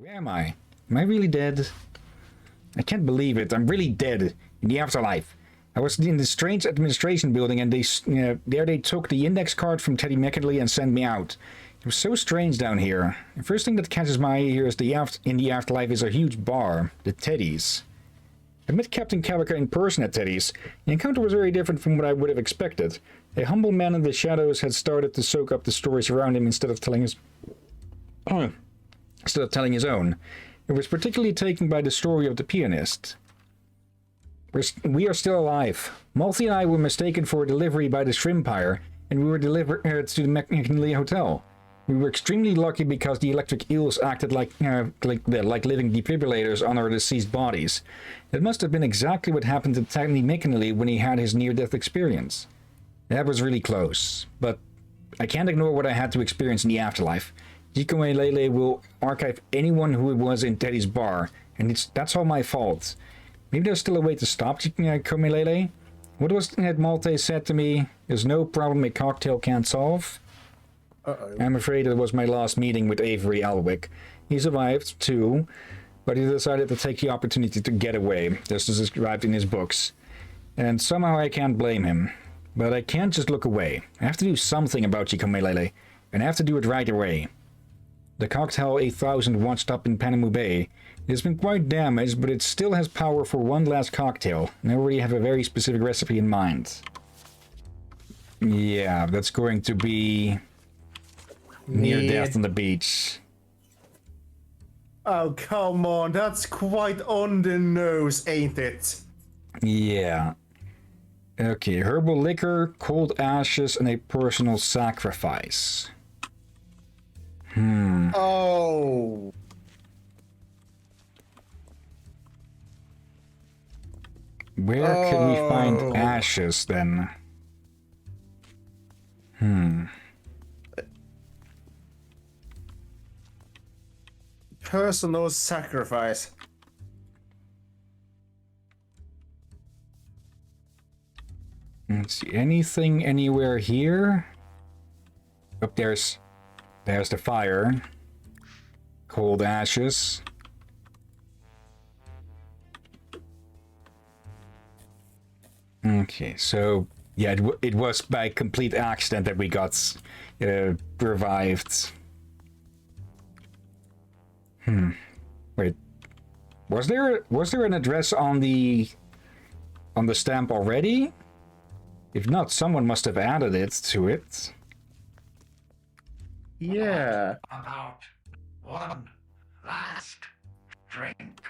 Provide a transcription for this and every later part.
Where am I? Am I really dead? I can't believe it. I'm really dead in the afterlife. I was in this strange administration building, and there they took the index card from Teddy McKinley and sent me out. It was so strange down here. The first thing that catches my eye here is in the afterlife is a huge bar, the Teddy's. I met Captain Calica in person at Teddy's. The encounter was very different from what I would have expected. A humble man in the shadows had started to soak up the stories around him instead of telling his own. It was particularly taken by the story of the pianist. We are still alive. Malthy and I were mistaken for a delivery by the Shrimpire, and we were delivered to the McKinley Hotel. We were extremely lucky because the electric eels acted like living defibrillators on our deceased bodies. It must have been exactly what happened to Teddy McKinley when he had his near-death experience. That was really close, but I can't ignore what I had to experience in the afterlife. Jiko Lele will archive anyone who was in Teddy's bar, and that's all my fault. Maybe there's still a way to stop Komelele? What was that Malte said to me? There's no problem a cocktail can't solve? I'm afraid it was my last meeting with Avery Alwick. He survived, too, but he decided to take the opportunity to get away, just as described in his books. And somehow I can't blame him. But I can't just look away. I have to do something about Chikomelele, and I have to do it right away. The cocktail 8000 washed up in Panama Bay. It has been quite damaged, but it still has power for one last cocktail, and I already have a very specific recipe in mind. Yeah, that's going to be near death on the beach. Oh, come on, that's quite on the nose, ain't it? Yeah. Okay, herbal liquor, cold ashes, and a personal sacrifice. Oh. Where can we find ashes, then? Personal sacrifice. Let's see, anything anywhere here? Oh, there's the fire. Cold ashes. Okay, so yeah, it was by complete accident that we got revived. Wait, was there an address on the stamp already? If not, someone must have added it to it. Yeah. About one last drink.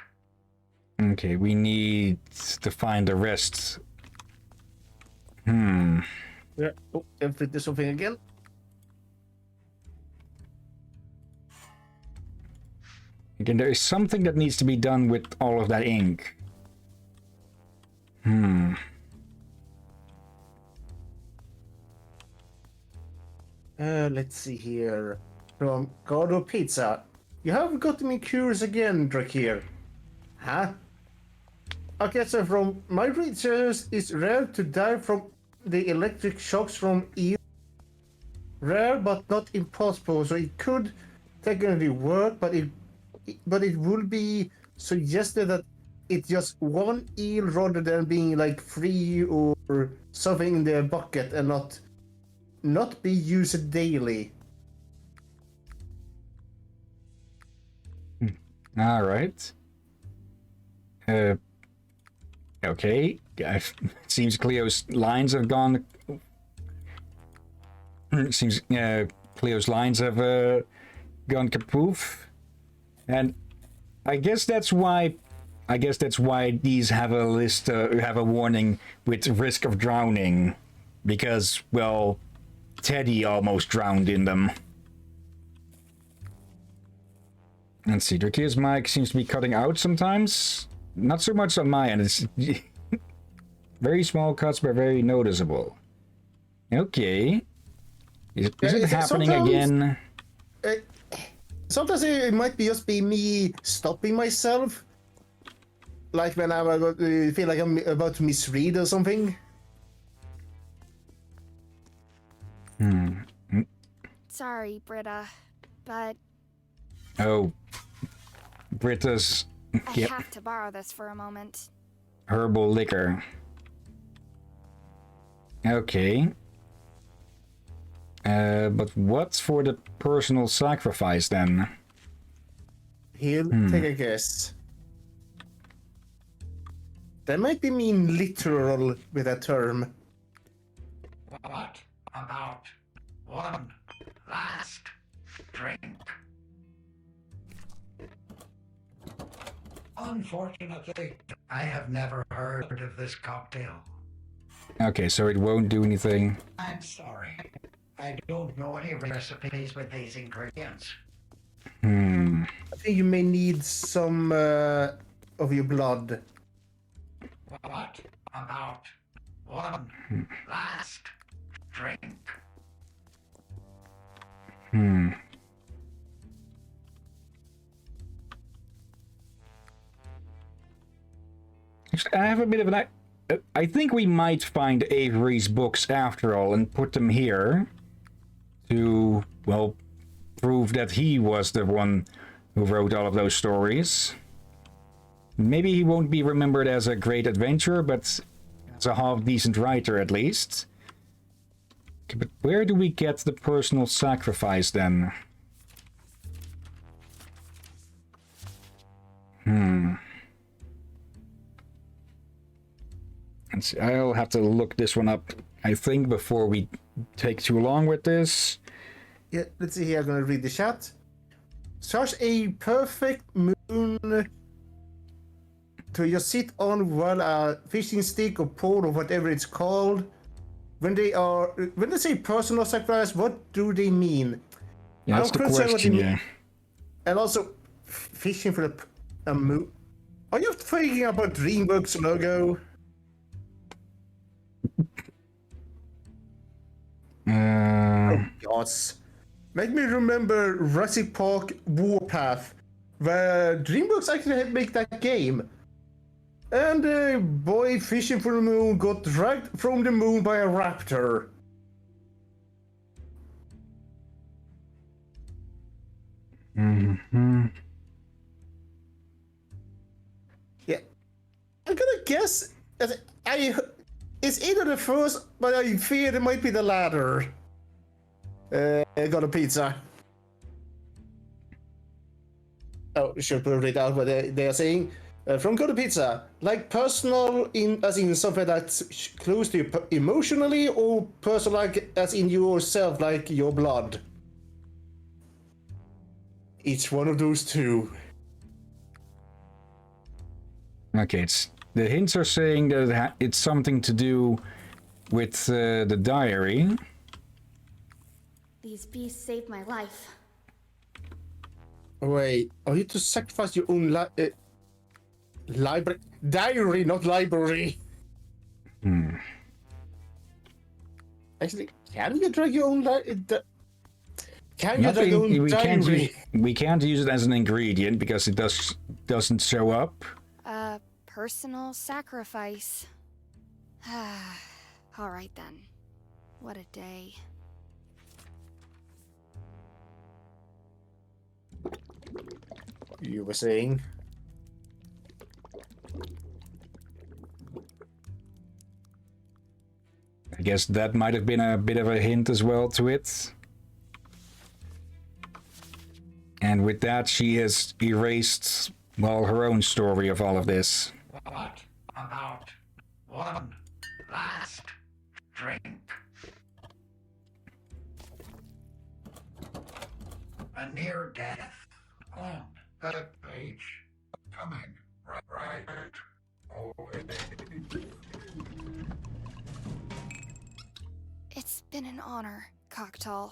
Okay, we need to find the rest. Yeah. Oh, inflict something again. Again, there is something that needs to be done with all of that ink. Let's see here. From Gordo Pizza. You have got me curious again, Drakir. Huh? Okay, so from my research, it's rare to die from the electric shocks from eel. Rare, but not impossible. So it could technically work, but it would be suggested that it's just one eel rather than being like 3 or something in the bucket and not be used daily. All right. Okay. It seems Cleo's lines have gone. It seems Cleo's lines have gone kapoof, and I guess that's why these have a list, have a warning with risk of drowning, because well, Teddy almost drowned in them. Let's see, Drakir's mic seems to be cutting out sometimes. Not so much on my end. It's very small cuts, but very noticeable. Okay. Is it happening again? Sometimes it might just be me stopping myself. Like when I feel like I'm about to misread or something. Sorry, Britta, but... Oh. Britta's I have to borrow this for a moment. herbal liquor. Okay. But what's for the personal sacrifice then? He'll take a guess. That might be mean literal with that term. What about one last drink? Unfortunately, I have never heard of this cocktail. Okay, so it won't do anything. I'm sorry. I don't know any recipes with these ingredients. Hmm. I think you may need some of your blood. What about one last drink? Hmm. Actually, I have a bit of an... I think we might find Avery's books after all and put them here to, well, prove that he was the one who wrote all of those stories. Maybe he won't be remembered as a great adventurer, but as a half-decent writer at least. Okay, but where do we get the personal sacrifice then? I'll have to look this one up, I think, before we take too long with this. Yeah, let's see here. I'm gonna read the chat. Such a perfect moon to just sit on while a fishing stick or pole or whatever it's called. When they say personal sacrifice, what do they mean? Yeah, that's I'm the concerned what they question, mean. yeah. And also, fishing for a moon. Are you thinking about DreamWorks logo? Oh, gosh. Make me remember Jurassic Park Warpath, where DreamWorks actually had make that game. And a boy fishing for the moon got dragged from the moon by a raptor. Mm-hmm. Yeah. I'm gonna guess it's either the first, but I fear it might be the latter. I got a pizza. Oh, should put it out what they are saying. From Go to Pizza, like personal as in something that's close to you emotionally, or personal like as in yourself, like your blood. It's one of those two. Okay, the hints are saying that it's something to do with the diary. These beasts saved my life. Wait, are you to sacrifice your own library? Diary, not library. Actually, can you drag your own Can you drag your own diary? We can't use it as an ingredient because it doesn't show up. Personal sacrifice. All right then. What a day. You were saying? I guess that might have been a bit of a hint as well to it. And with that, she has erased, well, her own story of all of this. What about one last drink? A near death on the page. Coming right. It's been an honor, Cocktall.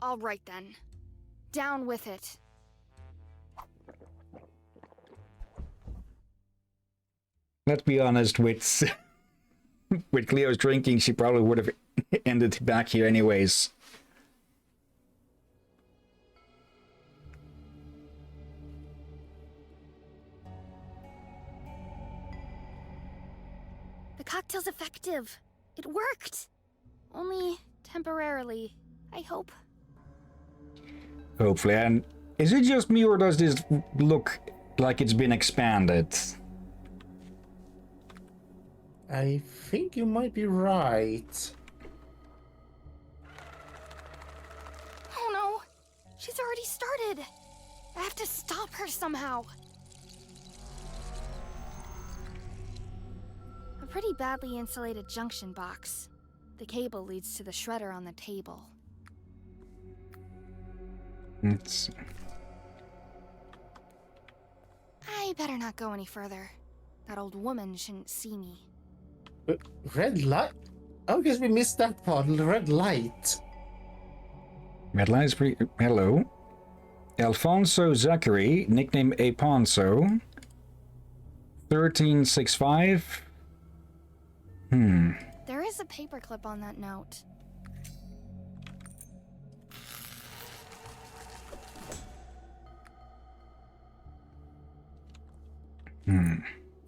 All right then. Down with it. Let's be honest, with with Cleo's drinking, she probably would have ended back here anyways. The cocktail's effective. It worked. Only temporarily, I hope. Hopefully, and Is it just me, or does this look like it's been expanded? I think you might be right. Oh no! She's already started! I have to stop her somehow. A pretty badly insulated junction box. The cable leads to the shredder on the table. It's... I better not go any further. That old woman shouldn't see me. Red light? I guess we missed that part. The red light. Red light is pretty... Hello. Alfonso Zachary, nickname Aponso. 1365. There is a paperclip on that note.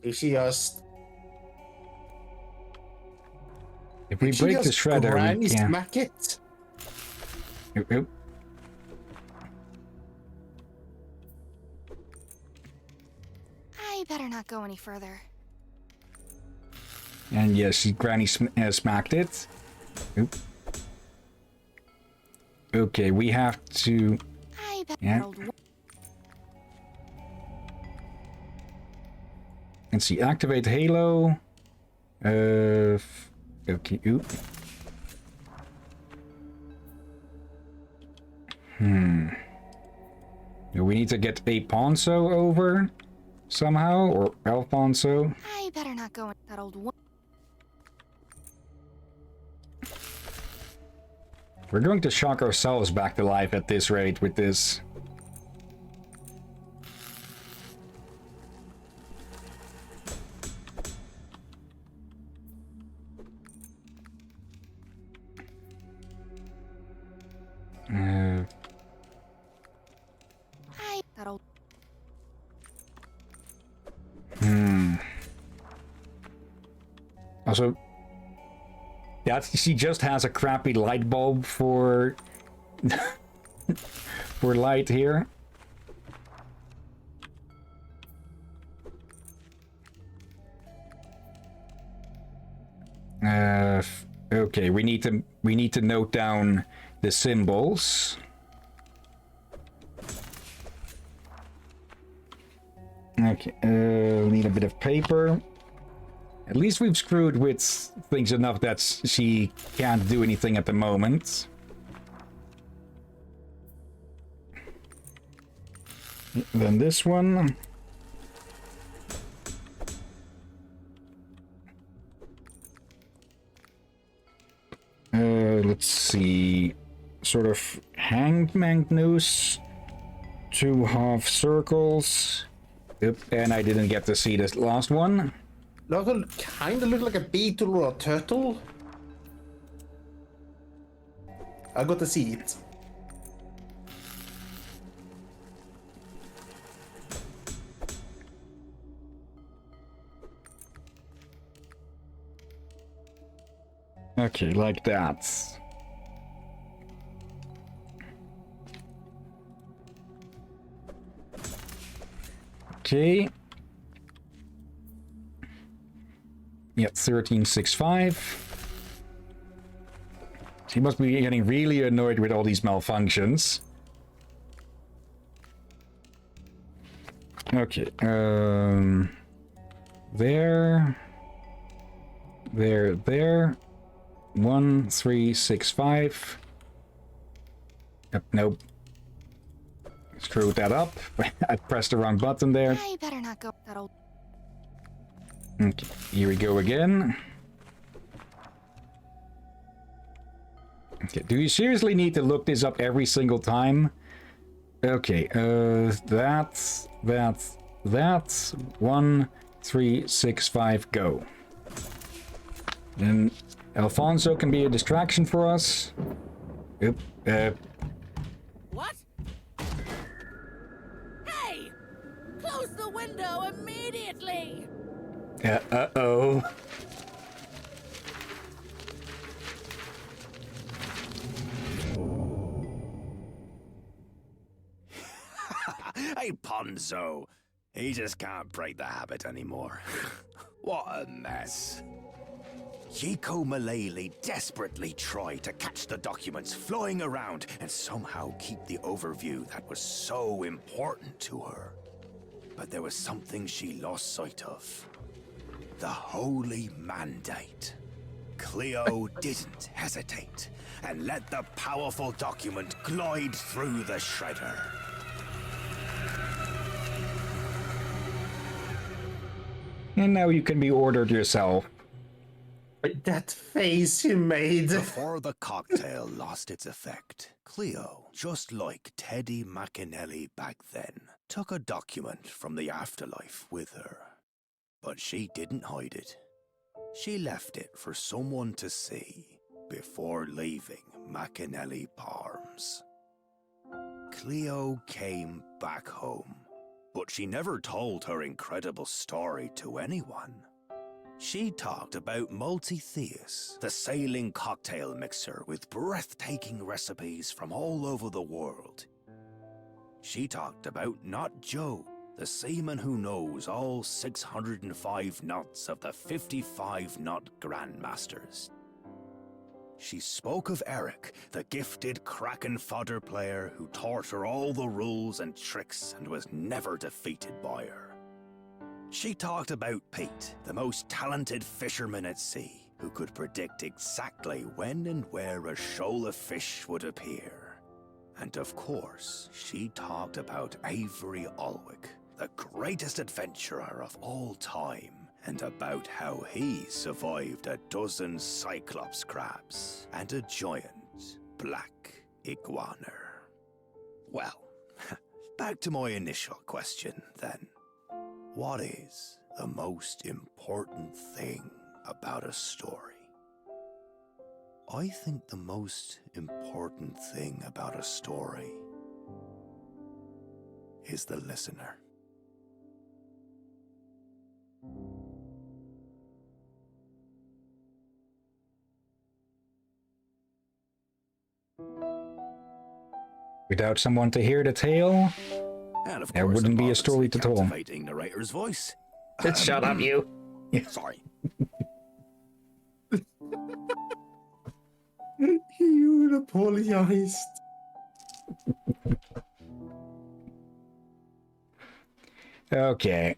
If she just... If we break the shredder, we can... smack it? Oop, oop. I better not go any further. And yes, Granny smacked it. Oop. Okay, we have to... I bet Yeah. that old Let's see, activate Halo. Okay, oop. We need to get Aponso over somehow, or Alfonso. I better not go in that old woman. We're going to shock ourselves back to life at this rate with this. That old. Also, she just has a crappy light bulb for for light here. Okay, we need to note down the symbols. Okay, we need a bit of paper. At least we've screwed with things enough that she can't do anything at the moment. Then this one. Let's see. Sort of hangman noose. 2 half circles. Yep, and I didn't get to see this last one. Kind of look like a beetle or a turtle. I got to see it. Okay, like that. Okay. Yeah, 1365. She must be getting really annoyed with all these malfunctions. Okay, there. 1365. Yep, nope. Screwed that up. I pressed the wrong button there. I better not go that old. Okay, here we go again. Okay, do you seriously need to look this up every single time? Okay, that's 1365, go. Then Alfonso can be a distraction for us. Oop, What? Hey! Close the window immediately! uh-oh. Hey, Ponzo. He just can't break the habit anymore. What a mess. Yiko Malele desperately tried to catch the documents flying around and somehow keep the overview that was so important to her. But there was something she lost sight of. The Holy Mandate. Cleo didn't hesitate and let the powerful document glide through the shredder. And now you can be ordered yourself. That face you made. Before the cocktail lost its effect, Cleo, just like Teddy McAnally back then, took a document from the afterlife with her. But she didn't hide it. She left it for someone to see before leaving McAnally Farms. Cleo came back home, but she never told her incredible story to anyone. She talked about Multi-Theus, the sailing cocktail mixer with breathtaking recipes from all over the world. She talked about Not Joe, the seaman who knows all 605 knots of the 55-knot Grandmasters. She spoke of Eric, the gifted Kraken fodder player who taught her all the rules and tricks and was never defeated by her. She talked about Pete, the most talented fisherman at sea, who could predict exactly when and where a shoal of fish would appear. And of course, she talked about Avery Alwick, the greatest adventurer of all time, and about how he survived a dozen Cyclops crabs and a giant black iguana. Well, back to my initial question then. What is the most important thing about a story? I think the most important thing about a story is the listener. Without someone to hear the tale, And of there course, wouldn't be a marvelously story to tell. captivating narrator's voice. Shut up, you. Sorry. You apologized. Okay.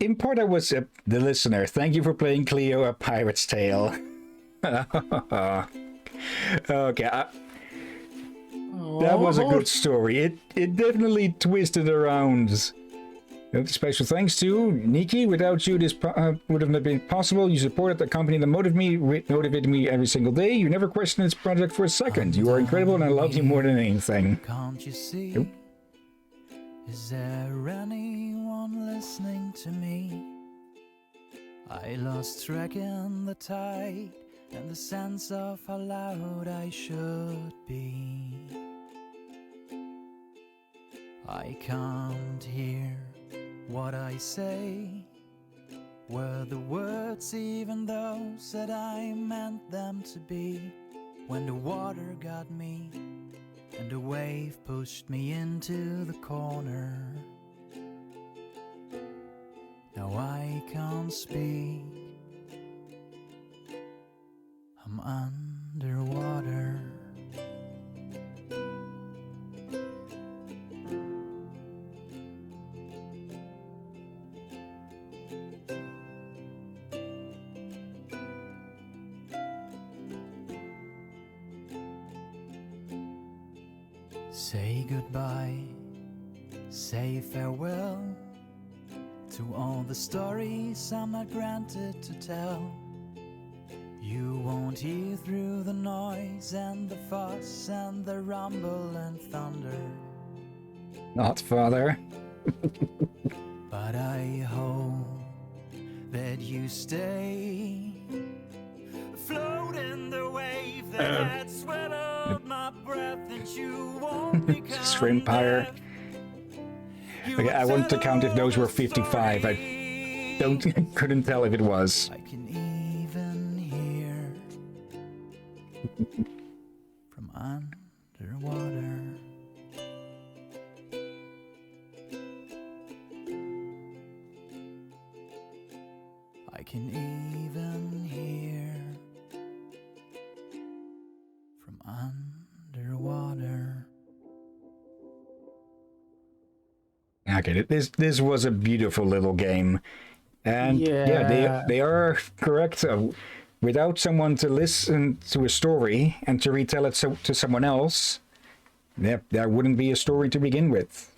In part, I was the listener. Thank you for playing Cleo A Pirate's Tale. Okay, that was a good story. It definitely twisted around. Special thanks to Nikki. Without you, this would have not been possible. You supported the company that motivated me every single day. You never questioned this project for a second. You are incredible, and I love you more than anything. Can't you see? Nope. Is there anyone listening to me? I lost track in the tide and the sense of how loud I should be. I can't hear what I say. Were the words even those that I meant them to be? When the water got me and a wave pushed me into the corner. Now I can't speak. I'm underwater. Say goodbye, say farewell to all the stories I'm not granted to tell. You won't hear through the noise and the fuss and the rumble and thunder. Not father. But I hope that you stay afloat in the wave that had swallowed my breath, and you won't become Shrimpire. Okay, I wanted to count if those were 55. I couldn't tell if it was. I can even hear from underwater. can even hear from underwater. Okay, this was a beautiful little game, and yeah, they are correct. Without someone to listen to a story and to retell it to someone else, there wouldn't be a story to begin with.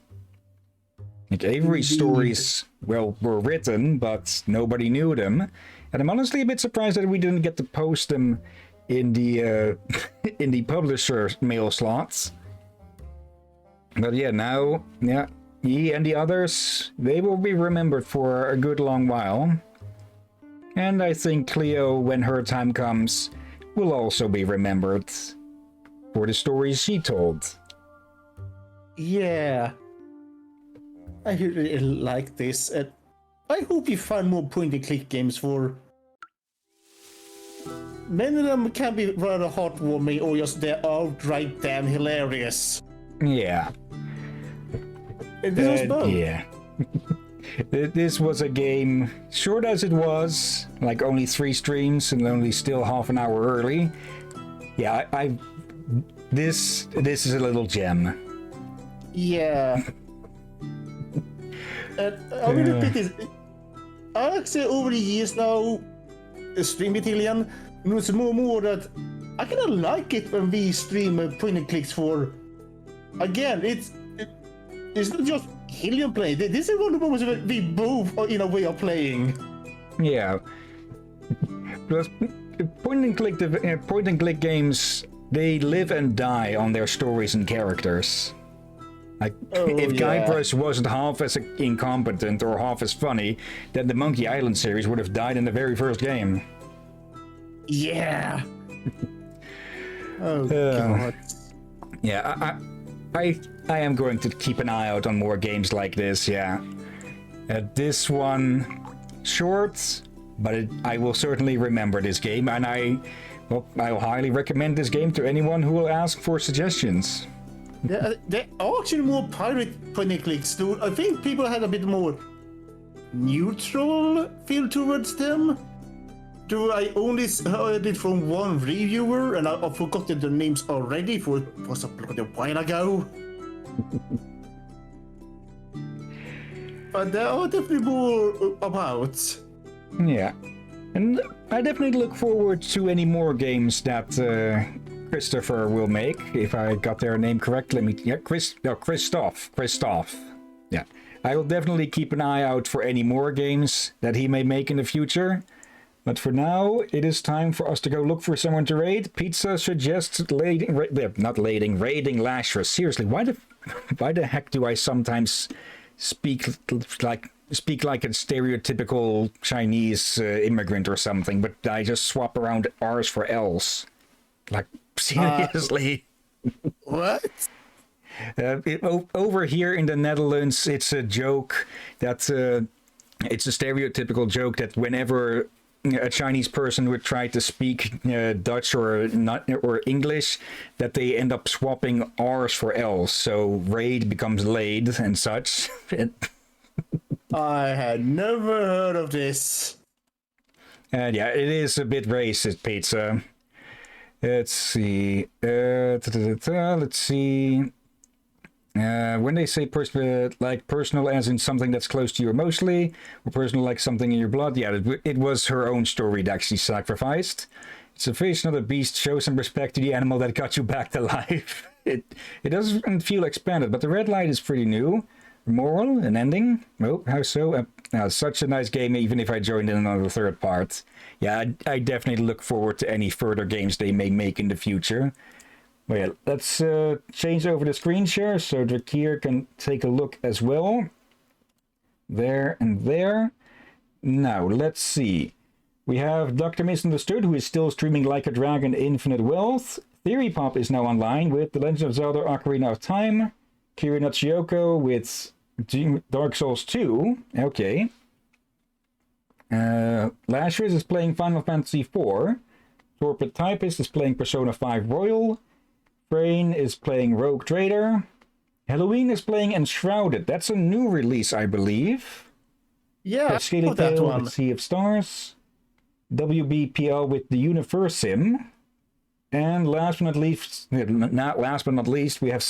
Like Avery's stories, well, were written, but nobody knew them, and I'm honestly a bit surprised that we didn't get to post them in the in the publisher mail slots. But yeah, now, yeah, he and the others, they will be remembered for a good long while. And I think Cleo, when her time comes, will also be remembered for the stories she told. Yeah. I really like this. I hope you find more point-and-click games for... Many of them can be rather heartwarming or just they're outright damn hilarious. Yeah. And this was both. Yeah. This was a game, short as it was, like only 3 streams and only still half an hour early. Yeah, this is a little gem. Yeah. I mean, the bit is, I actually over the years now, stream Italian, knows more and more that I kind of like it when we stream point and clicks for. Again, it's not just Hillian play. This is one of the moments where we both are in a way of playing. Yeah. Plus, point and click games, they live and die on their stories and characters. Like, if Guybrush wasn't half as incompetent or half as funny, then the Monkey Island series would have died in the very first game. Yeah. God. Yeah, I am going to keep an eye out on more games like this, yeah. This one, short, but I will certainly remember this game, and I'll highly recommend this game to anyone who will ask for suggestions. Yeah, there are actually more pirate point and clicks too. I think people had a bit more neutral feel towards them. Do I only heard it from one reviewer, and I've forgotten their names already, for it was a while ago. But there are definitely more about. Yeah, and I definitely look forward to any more games that Christopher will make, if I got their name correct. Christoph. Yeah, I will definitely keep an eye out for any more games that he may make in the future. But for now, it is time for us to go look for someone to raid. Pizza suggests raiding Lazarus. Seriously, why the heck do I sometimes speak like a stereotypical Chinese immigrant or something, but I just swap around R's for L's? Like, seriously? What? Over here in the Netherlands, it's a joke that it's a stereotypical joke that whenever a Chinese person would try to speak Dutch or English, that they end up swapping R's for L's. So raid becomes laid and such. I had never heard of this. And yeah, it is a bit racist, Pizza. Let's see. Let's see. When they say personal as in something that's close to you emotionally, or personal like something in your blood, yeah, it was her own story that she sacrificed. It's a fish, not a beast. Show some respect to the animal that got you back to life. It doesn't feel expanded, but the red light is pretty new. Moral, an ending? Oh, how so? Such a nice game, even if I joined in on the third part. Yeah, I definitely look forward to any further games they may make in the future. Well, yeah, let's change over the screen share so Drakir can take a look as well. There and there. Now, let's see. We have Dr. Misunderstood, who is still streaming Like a Dragon Infinite Wealth. Theory Pop is now online with The Legend of Zelda Ocarina of Time. Kira Natsuoko with Dark Souls 2. Okay. Lazarus is playing Final Fantasy 4. Torpid Typist is playing Persona 5 Royal. Brain is playing Rogue Trader. Halloween is playing Enshrouded. That's a new release, I believe. Yeah, Scaly that Tail one. with Sea of Stars. WBPL with the Universim. And last but not least, we have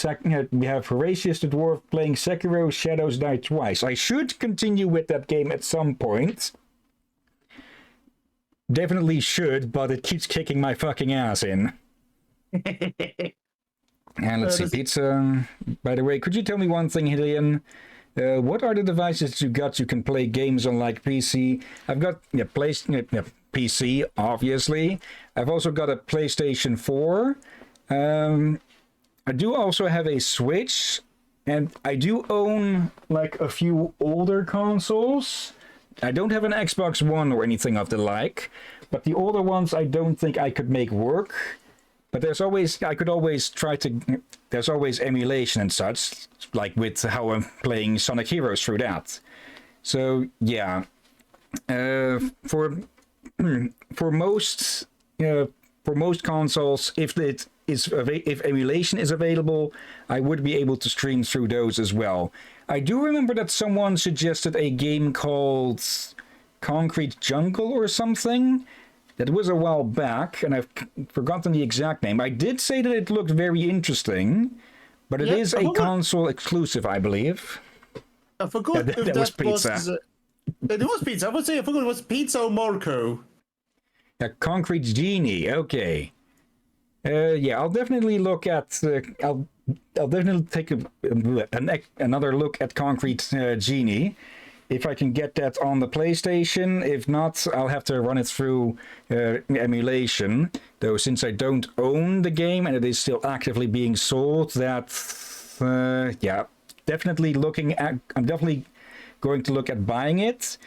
Horatius the Dwarf playing Sekiro Shadows Die Twice. I should continue with that game at some point. Definitely should, but it keeps kicking my fucking ass in. And let's see, Pizza. By the way, could you tell me one thing, Hillian? What are the devices you got you can play games on, like PC? I've got PC, obviously. I've also got a PlayStation 4. I do also have a Switch, and I do own like a few older consoles. I don't have an Xbox One or anything of the like, but the older ones I don't think I could make work. But there's always emulation and such, like with how I'm playing Sonic Heroes through that. So yeah, for most consoles, if emulation is available, I would be able to stream through those as well. I do remember that someone suggested a game called Concrete Jungle or something. That was a while back, and I've forgotten the exact name. I did say that it looked very interesting, but it is a console exclusive, I believe. I forgot that was Pizza. It was Pizza. I would say I forgot it was Pizza or Marco. A Concrete Genie. Okay. Yeah, I'll definitely look at. I'll definitely take another look at Concrete Genie. If I can get that on the PlayStation. If not, I'll have to run it through emulation. Though since I don't own the game and it is still actively being sold, yeah, definitely I'm definitely going to look at buying it.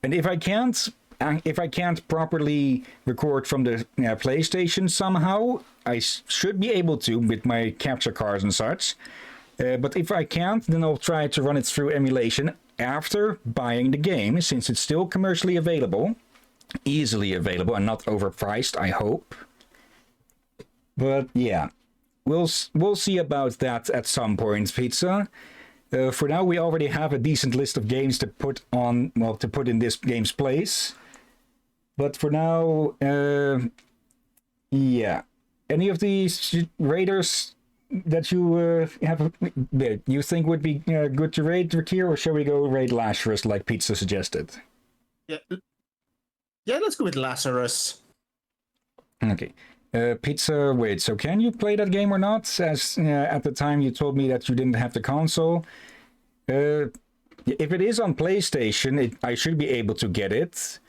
And if I can't properly record from the PlayStation somehow, I should be able to with my capture cards and such. But if I can't, then I'll try to run it through emulation after buying the game, since it's still commercially available, easily available, and not overpriced, I hope. But yeah, we'll see about that at some point, Pizza. For now, we already have a decent list of games to put in this game's place. But for now, yeah. Any of these raiders that you you think would be good to raid Drakir, or shall we go raid Lazarus like Pizza suggested? Yeah, let's go with Lazarus. Okay. Pizza, wait, so can you play that game or not? As at the time you told me that you didn't have the console. If it is on PlayStation, I should be able to get it.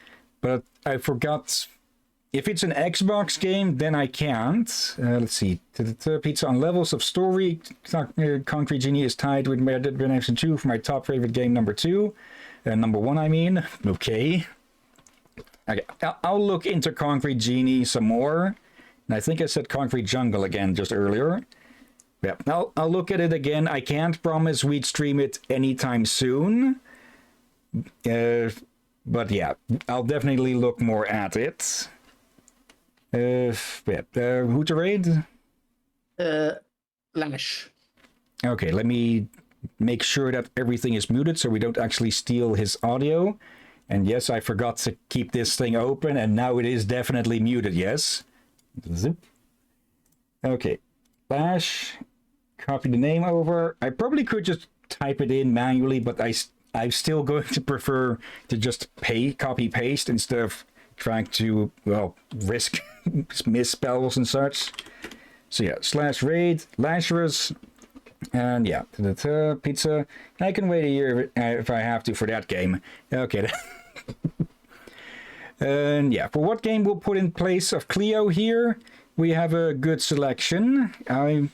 But I forgot. If it's an Xbox game, then I can't. Let's see. Pizza, on levels of story, Concrete Genie is tied with Red Dead Redemption 2 for my top favorite game, number 2. Number 1, I mean. Okay. I'll look into Concrete Genie some more. And I think I said Concrete Jungle again just earlier. Yeah, I'll look at it again. I can't promise we'd stream it anytime soon. But yeah, I'll definitely look more at it. Who to raid? Lash. Okay, let me make sure that everything is muted so we don't actually steal his audio. And yes, I forgot to keep this thing open, and now it is definitely muted, yes. Zip. Okay, Lash, copy the name over. I probably could just type it in manually, but I'm still going to prefer to just copy paste instead of trying to, well, risk misspells and such. So yeah, /raid Lazarus, and yeah, Pizza. I can wait a year if I have to for that game. Okay. And yeah, for what game we'll put in place of Cleo here, we have a good selection. I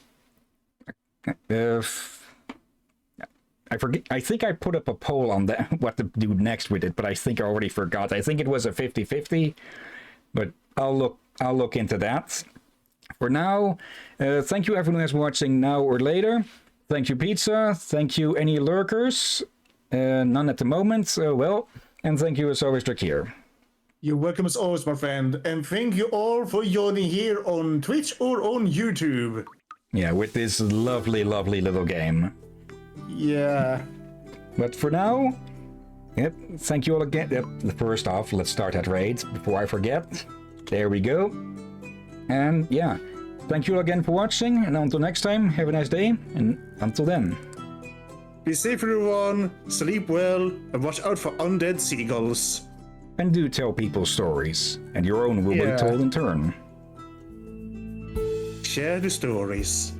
forget. I think I put up a poll on that, what to do next with it, but I think I already forgot. I think it was a 50-50, but I'll look into that. For now, thank you everyone who's watching now or later. Thank you, Pizza. Thank you, any lurkers. None at the moment. Well, and thank you as always, Drakir. You're welcome as always, my friend, and thank you all for joining here on Twitch or on YouTube. Yeah, with this lovely, lovely little game. Yeah. But for now, Yep, thank you all again. Yep, first off, let's start that raid before I forget. There we go. And yeah, thank you all again for watching, and until next time, have a nice day, and until then. Be safe, everyone. Sleep well, and watch out for undead seagulls. And do tell people stories, and your own will Yeah. be told in turn. Share the stories.